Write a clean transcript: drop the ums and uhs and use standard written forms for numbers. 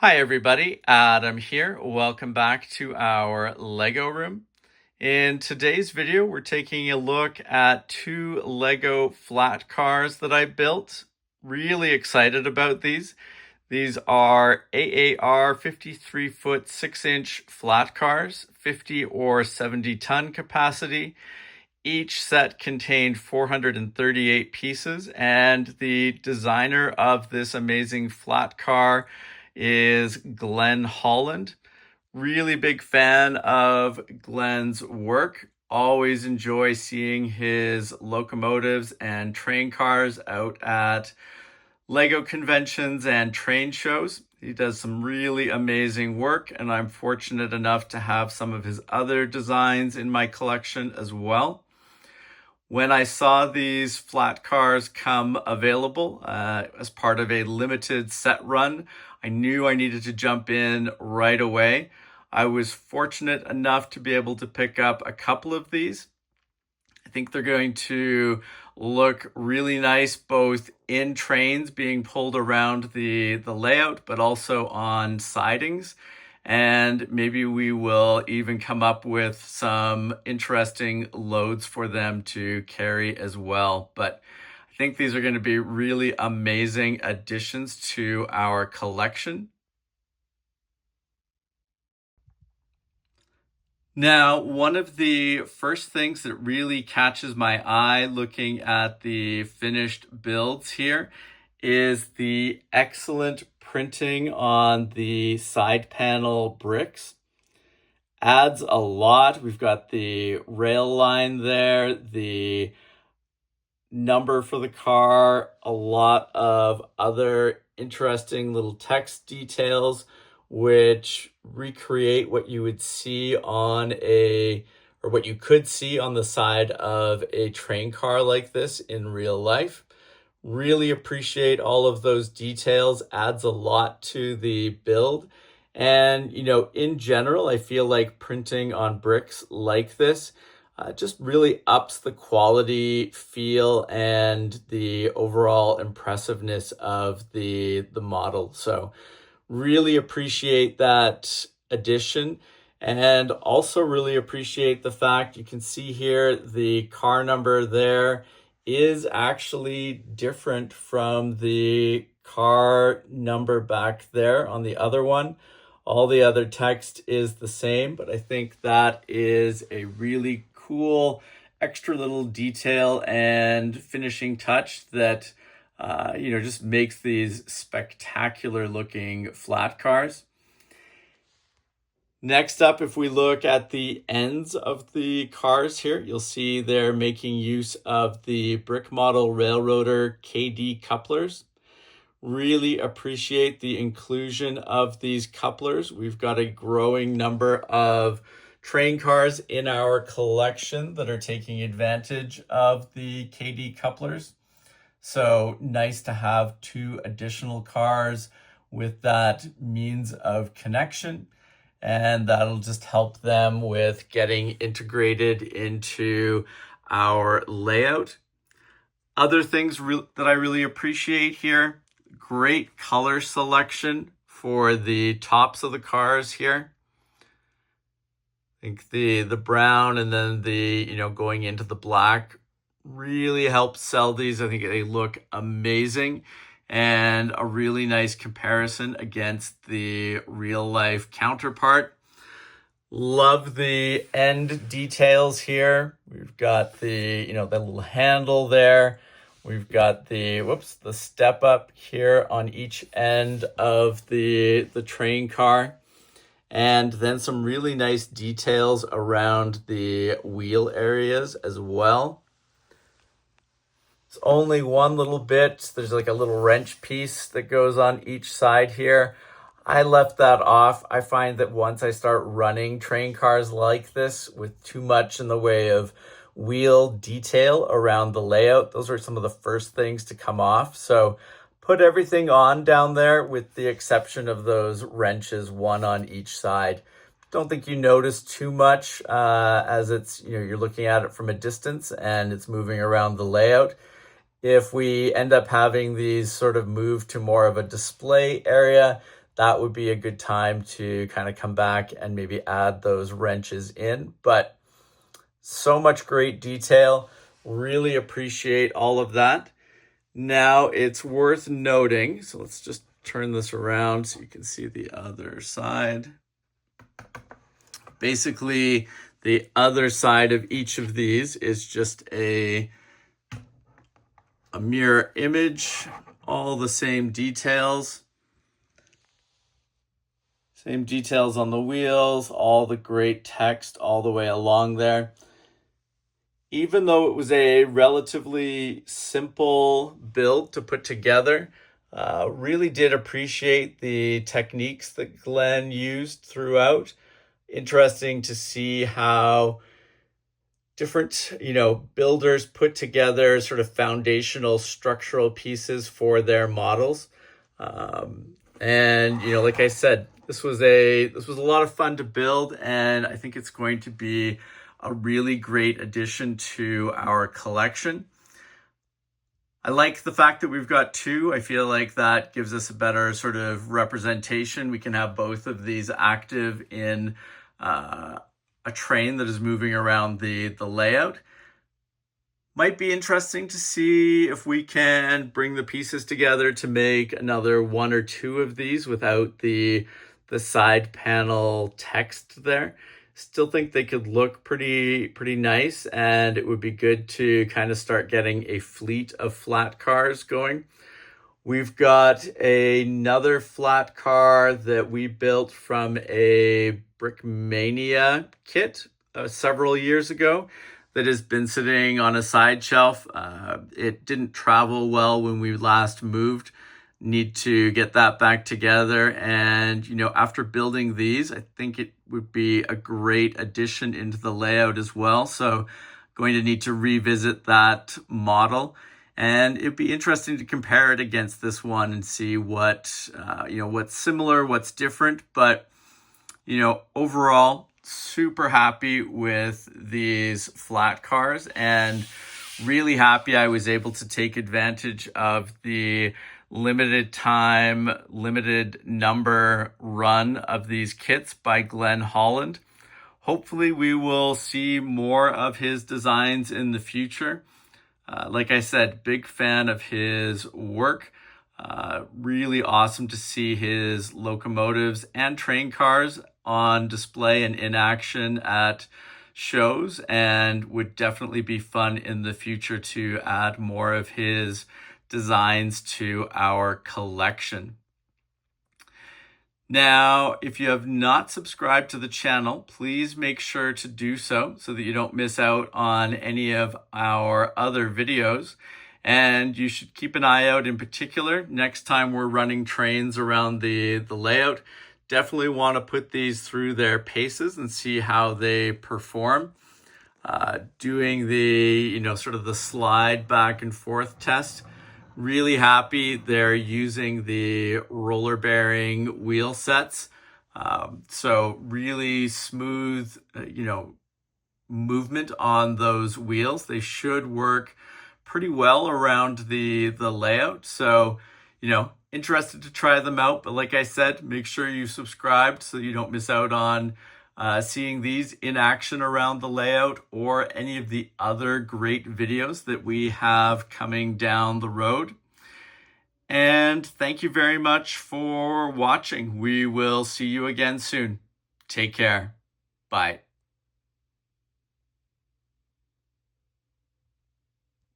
Hi everybody, Adam here. Welcome back to our Lego room. In today's video, we're taking a look at two Lego flat cars that I built. Really excited about these. These are AAR 53-foot 6-inch flat cars, 50 or 70 ton capacity. Each set contained 438 pieces, and the designer of this amazing flat car is Glenn Holland. Really big fan of Glenn's work. Always enjoy seeing his locomotives and train cars out at Lego conventions and train shows. He does some really amazing work, and I'm fortunate enough to have some of his other designs in my collection as well. When I saw these flat cars come available as part of a limited set run, I knew I needed to jump in right away. I was fortunate enough to be able to pick up a couple of these. I think they're going to look really nice both in trains being pulled around the layout, but also on sidings. And maybe we will even come up with some interesting loads for them to carry as well. But I think these are going to be really amazing additions to our collection. Now, one of the first things that really catches my eye looking at the finished builds here is the excellent printing on the side panel bricks. Adds a lot. We've got the rail line there, the number for the car, a lot of other interesting little text details which recreate what you would see on or what you could see on the side of a train car like this in real life. Really appreciate all of those details, adds a lot to the build. And, in general, I feel like printing on bricks like this just really ups the quality, feel, and the overall impressiveness of the model. So really appreciate that addition, and also really appreciate the fact you can see here the car number there is actually different from the car number back there on the other one. All the other text is the same, but I think that is a really cool extra little detail and finishing touch that just makes these spectacular looking flat cars. Next up, if we look at the ends of the cars here, you'll see they're making use of the brick model railroader KD couplers. Really appreciate the inclusion of these couplers. We've got a growing number of train cars in our collection that are taking advantage of the KD couplers. So nice to have two additional cars with that means of connection, and that'll just help them with getting integrated into our layout. Other things that I really appreciate here, great color selection for the tops of the cars here. I think the brown and then the, going into the black really helps sell these. I think they look amazing and a really nice comparison against the real life counterpart. Love the end details here. We've got the, the little handle there. We've got the step up here on each end of the train car. And then some really nice details around the wheel areas as well. It's only one little bit. There's like a little wrench piece that goes on each side here. I left that off. I find that once I start running train cars like this with too much in the way of wheel detail around the layout, those are some of the first things to come off. So put everything on down there with the exception of those wrenches, one on each side. Don't think you notice too much as it's, you're looking at it from a distance and it's moving around the layout. If we end up having these sort of move to more of a display area, that would be a good time to kind of come back and maybe add those wrenches in. But so much great detail. Really appreciate all of that. Now it's worth noting, so let's just turn this around so you can see the other side. Basically, the other side of each of these is just a mirror image, all the same details. Same details on the wheels, all the great text all the way along there. Even though it was a relatively simple build to put together, really did appreciate the techniques that Glenn used throughout. Interesting to see how different, builders put together sort of foundational structural pieces for their models. And like I said, this was a lot of fun to build, and I think it's going to be a really great addition to our collection. I like the fact that we've got two. I feel like that gives us a better sort of representation. We can have both of these active in a train that is moving around the layout. Might be interesting to see if we can bring the pieces together to make another one or two of these without the side panel text there. Still think they could look pretty nice, and it would be good to kind of start getting a fleet of flat cars going. We've got another flat car that we built from a Brickmania kit several years ago that has been sitting on a side shelf. It didn't travel well when we last moved. Need to get that back together. And, after building these, I think it would be a great addition into the layout as well. So going to need to revisit that model. And it'd be interesting to compare it against this one and see what's similar, what's different. But, overall, super happy with these flat cars, and really happy I was able to take advantage of the limited time, limited number run of these kits by Glenn Holland. Hopefully we will see more of his designs in the future. Like I said, big fan of his work. Really awesome to see his locomotives and train cars on display and in action at shows, and would definitely be fun in the future to add more of his designs to our collection. Now, if you have not subscribed to the channel, please make sure to do so that you don't miss out on any of our other videos. And you should keep an eye out in particular next time we're running trains around the layout. Definitely want to put these through their paces and see how they perform. Doing the, sort of the slide back and forth test. Really happy they're using the roller bearing wheel sets. So really smooth, movement on those wheels. They should work pretty well around the layout. So, interested to try them out. But like I said, make sure you subscribed so you don't miss out on seeing these in action around the layout, or any of the other great videos that we have coming down the road. And thank you very much for watching. We will see you again soon. Take care. Bye.